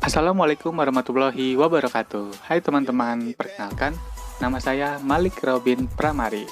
Assalamualaikum warahmatullahi wabarakatuh. Hai teman-teman, perkenalkan, nama saya Malik Robin Pramari.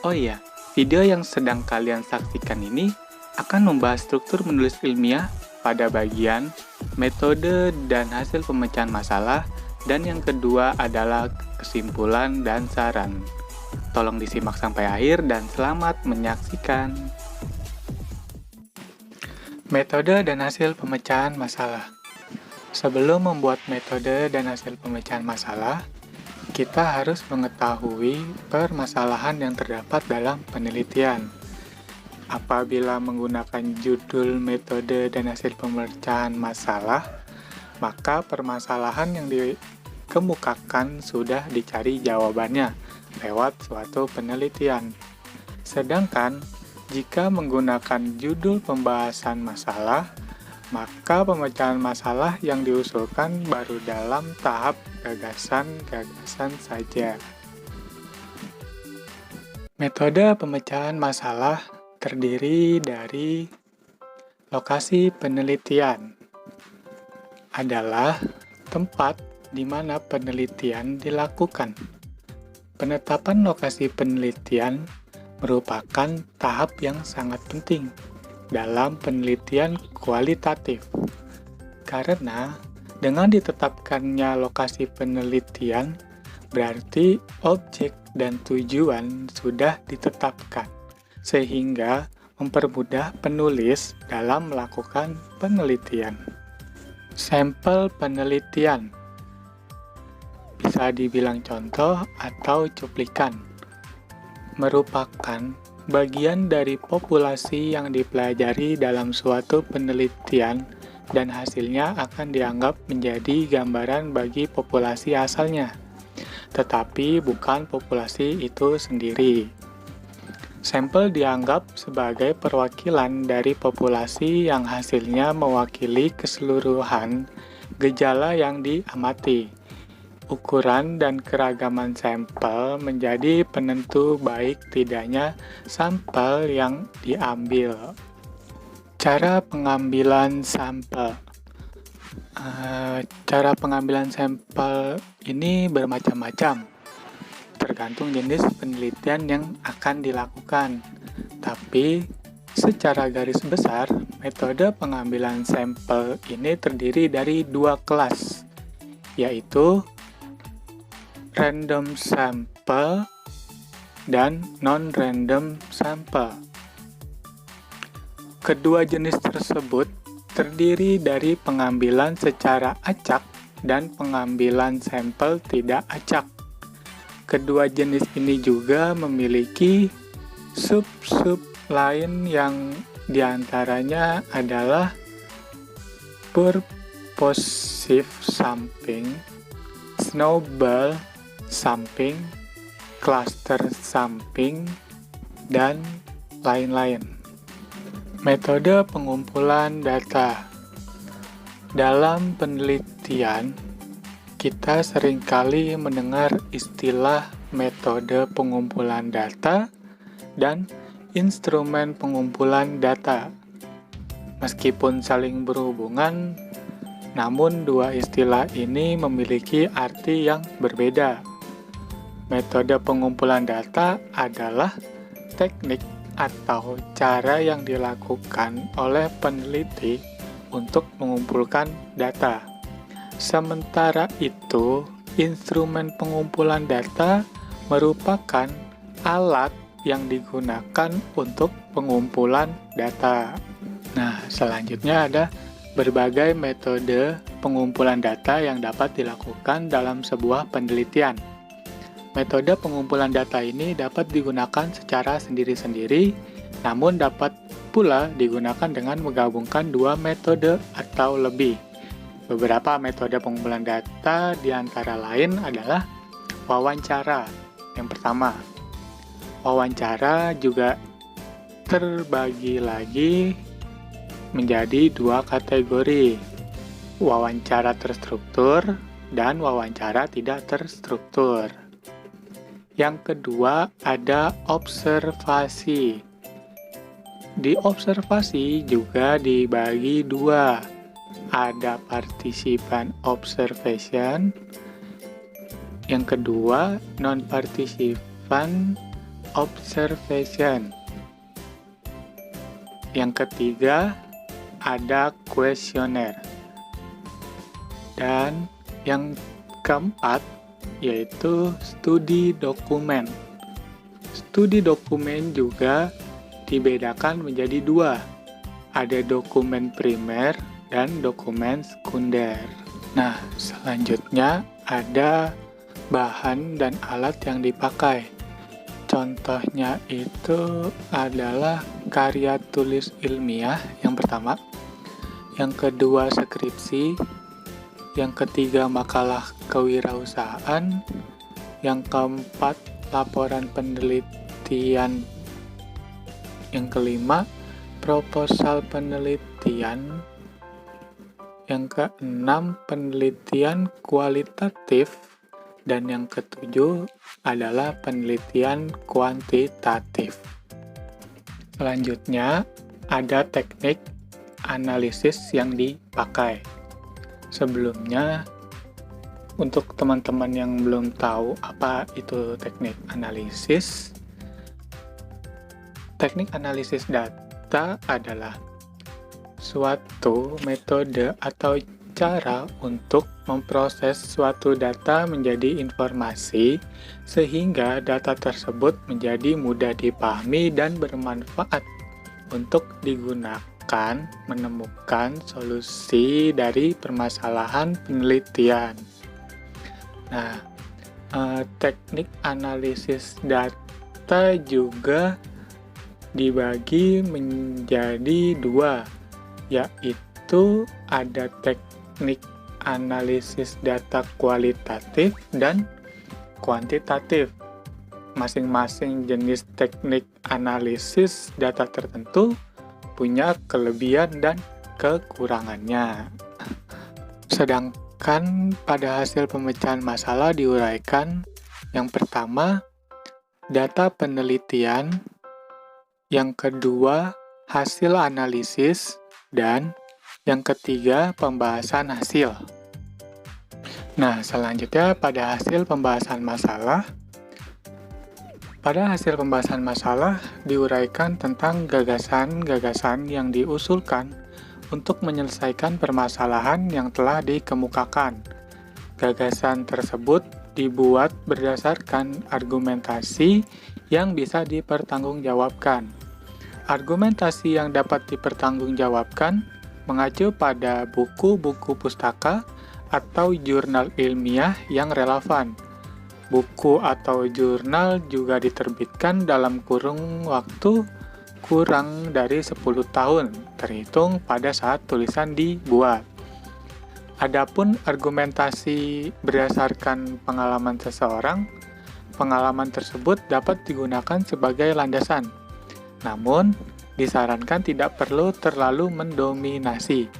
Oh iya, video yang sedang kalian saksikan ini akan membahas struktur menulis ilmiah pada bagian metode dan hasil pemecahan masalah, dan yang kedua adalah kesimpulan dan saran. Tolong disimak sampai akhir dan selamat menyaksikan. Metode dan hasil pemecahan masalah. Sebelum membuat metode dan hasil pemecahan masalah, kita harus mengetahui permasalahan yang terdapat dalam penelitian. Apabila menggunakan judul metode dan hasil pemecahan masalah, maka permasalahan yang dikemukakan sudah dicari jawabannya lewat suatu penelitian. Sedangkan, jika menggunakan judul pembahasan masalah, maka pemecahan masalah yang diusulkan baru dalam tahap gagasan-gagasan saja. Metode pemecahan masalah terdiri dari lokasi penelitian. Adalah tempat di mana penelitian dilakukan. Penetapan lokasi penelitian merupakan tahap yang sangat penting dalam penelitian kualitatif, karena dengan ditetapkannya lokasi penelitian, berarti objek dan tujuan sudah ditetapkan, sehingga mempermudah penulis dalam melakukan penelitian. Sampel penelitian bisa dibilang contoh atau cuplikan, merupakan bagian dari populasi yang dipelajari dalam suatu penelitian dan hasilnya akan dianggap menjadi gambaran bagi populasi asalnya, tetapi bukan populasi itu sendiri. Sampel dianggap sebagai perwakilan dari populasi yang hasilnya mewakili keseluruhan gejala yang diamati. Ukuran dan keragaman sampel menjadi penentu baik tidaknya sampel yang diambil. Cara pengambilan sampel. Cara pengambilan sampel ini bermacam-macam, tergantung jenis penelitian yang akan dilakukan. Tapi, secara garis besar, metode pengambilan sampel ini terdiri dari dua kelas, yaitu random sample dan non-random sample. Kedua jenis tersebut terdiri dari pengambilan secara acak dan pengambilan sampel tidak acak. Kedua jenis ini juga memiliki sub-sub lain yang diantaranya adalah purposive sampling, snowball sampling, cluster sampling, dan lain-lain. Metode pengumpulan data. Dalam penelitian, kita seringkali mendengar istilah metode pengumpulan data dan instrumen pengumpulan data. Meskipun saling berhubungan, namun dua istilah ini memiliki arti yang berbeda. Metode pengumpulan data adalah teknik atau cara yang dilakukan oleh peneliti untuk mengumpulkan data. Sementara itu, instrumen pengumpulan data merupakan alat yang digunakan untuk pengumpulan data. Nah, selanjutnya ada berbagai metode pengumpulan data yang dapat dilakukan dalam sebuah penelitian. Metode pengumpulan data ini dapat digunakan secara sendiri-sendiri, namun dapat pula digunakan dengan menggabungkan dua metode atau lebih. Beberapa metode pengumpulan data diantara lain adalah wawancara. Yang pertama, wawancara juga terbagi lagi menjadi dua kategori, wawancara terstruktur dan wawancara tidak terstruktur. Yang kedua ada observasi. Di observasi juga dibagi dua, ada participan observation. Yang kedua, non-participan observation. Yang ketiga, ada questionnaire. Dan yang keempat, yaitu studi dokumen. Studi dokumen juga dibedakan menjadi dua. Ada dokumen primer dan dokumen sekunder. Nah, selanjutnya ada bahan dan alat yang dipakai. Contohnya itu adalah karya tulis ilmiah yang pertama, yang kedua skripsi, yang ketiga makalah kewirausahaan, yang keempat laporan penelitian, yang kelima proposal penelitian, yang keenam penelitian kualitatif, dan yang ketujuh adalah penelitian kuantitatif. Selanjutnya ada teknik analisis yang dipakai. Sebelumnya, untuk teman-teman yang belum tahu apa itu teknik analisis data adalah suatu metode atau cara untuk memproses suatu data menjadi informasi sehingga data tersebut menjadi mudah dipahami dan bermanfaat untuk digunakan menemukan solusi dari permasalahan penelitian. Nah, teknik analisis data juga dibagi menjadi dua, yaitu ada teknik analisis data kualitatif dan kuantitatif. Masing-masing jenis teknik analisis data tertentu punya kelebihan dan kekurangannya. Sedangkan pada hasil pemecahan masalah diuraikan yang pertama, data penelitian, yang kedua, hasil analisis, dan yang ketiga, pembahasan hasil. Nah, selanjutnya pada hasil pembahasan masalah. Pada hasil pembahasan masalah diuraikan tentang gagasan-gagasan yang diusulkan untuk menyelesaikan permasalahan yang telah dikemukakan. Gagasan tersebut dibuat berdasarkan argumentasi yang bisa dipertanggungjawabkan. Argumentasi yang dapat dipertanggungjawabkan mengacu pada buku-buku pustaka atau jurnal ilmiah yang relevan. Buku atau jurnal juga diterbitkan dalam kurun waktu kurang dari 10 tahun, terhitung pada saat tulisan dibuat. Adapun argumentasi berdasarkan pengalaman seseorang, pengalaman tersebut dapat digunakan sebagai landasan. Namun, disarankan tidak perlu terlalu mendominasi,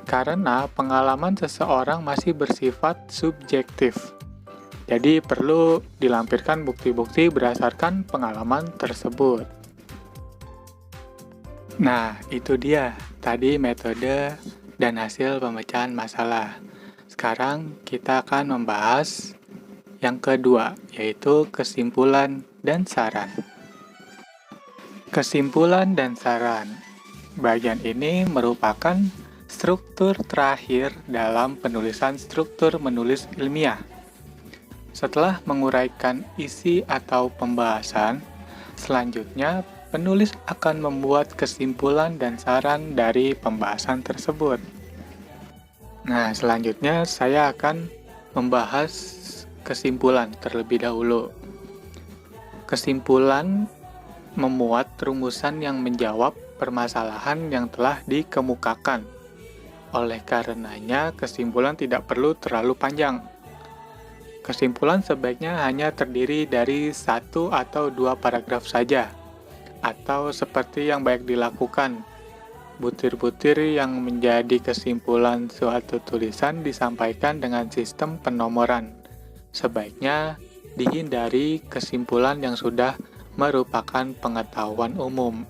karena pengalaman seseorang masih bersifat subjektif. Jadi perlu dilampirkan bukti-bukti berdasarkan pengalaman tersebut. Nah, itu dia tadi metode dan hasil pemecahan masalah. Sekarang kita akan membahas yang kedua, yaitu kesimpulan dan saran. Kesimpulan dan saran. Bagian ini merupakan struktur terakhir dalam penulisan struktur menulis ilmiah. Setelah menguraikan isi atau pembahasan, selanjutnya penulis akan membuat kesimpulan dan saran dari pembahasan tersebut. Nah, selanjutnya saya akan membahas kesimpulan terlebih dahulu. Kesimpulan memuat rumusan yang menjawab permasalahan yang telah dikemukakan. Oleh karenanya, kesimpulan tidak perlu terlalu panjang. Kesimpulan sebaiknya hanya terdiri dari 1 atau 2 paragraf saja, atau seperti yang baik dilakukan, butir-butir yang menjadi kesimpulan suatu tulisan disampaikan dengan sistem penomoran. Sebaiknya dihindari kesimpulan yang sudah merupakan pengetahuan umum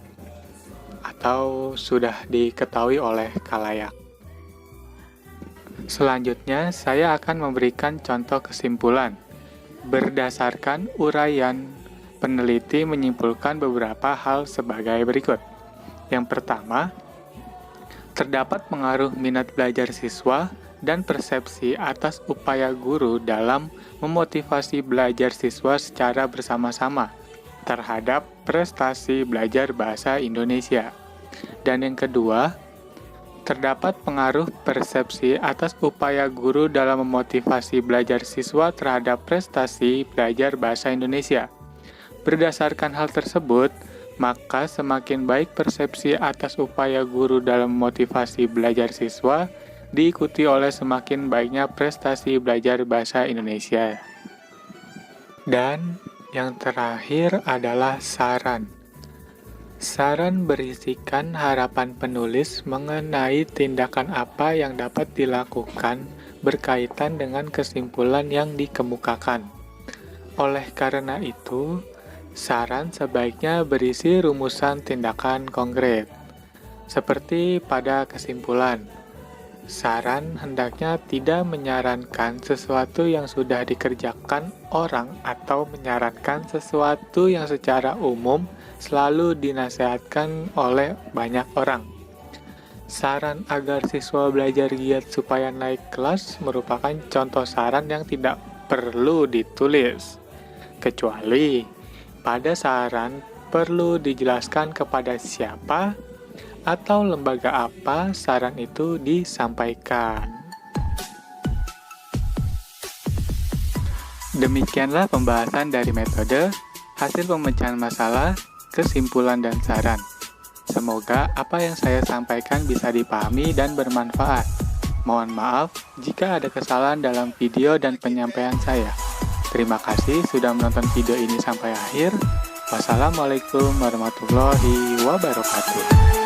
atau sudah diketahui oleh khalayak. Selanjutnya, saya akan memberikan contoh kesimpulan. Berdasarkan uraian, peneliti menyimpulkan beberapa hal sebagai berikut. Yang pertama, terdapat pengaruh minat belajar siswa dan persepsi atas upaya guru dalam memotivasi belajar siswa secara bersama-sama terhadap prestasi belajar bahasa Indonesia. Dan yang kedua, terdapat pengaruh persepsi atas upaya guru dalam memotivasi belajar siswa terhadap prestasi belajar bahasa Indonesia. Berdasarkan hal tersebut, maka semakin baik persepsi atas upaya guru dalam memotivasi belajar siswa, diikuti oleh semakin baiknya prestasi belajar bahasa Indonesia. Dan yang terakhir adalah saran. Saran berisikan harapan penulis mengenai tindakan apa yang dapat dilakukan berkaitan dengan kesimpulan yang dikemukakan. Oleh karena itu, saran sebaiknya berisi rumusan tindakan konkret. Seperti pada kesimpulan, saran hendaknya tidak menyarankan sesuatu yang sudah dikerjakan orang atau menyarankan sesuatu yang secara umum selalu dinasihatkan oleh banyak orang. Saran agar siswa belajar giat supaya naik kelas merupakan contoh saran yang tidak perlu ditulis. Kecuali pada saran perlu dijelaskan kepada siapa atau lembaga apa saran itu disampaikan. Demikianlah pembahasan dari metode, hasil pemecahan masalah, kesimpulan dan saran. Semoga apa yang saya sampaikan bisa dipahami dan bermanfaat. Mohon maaf jika ada kesalahan dalam video dan penyampaian saya. Terima kasih sudah menonton video ini sampai akhir. Wassalamualaikum warahmatullahi wabarakatuh.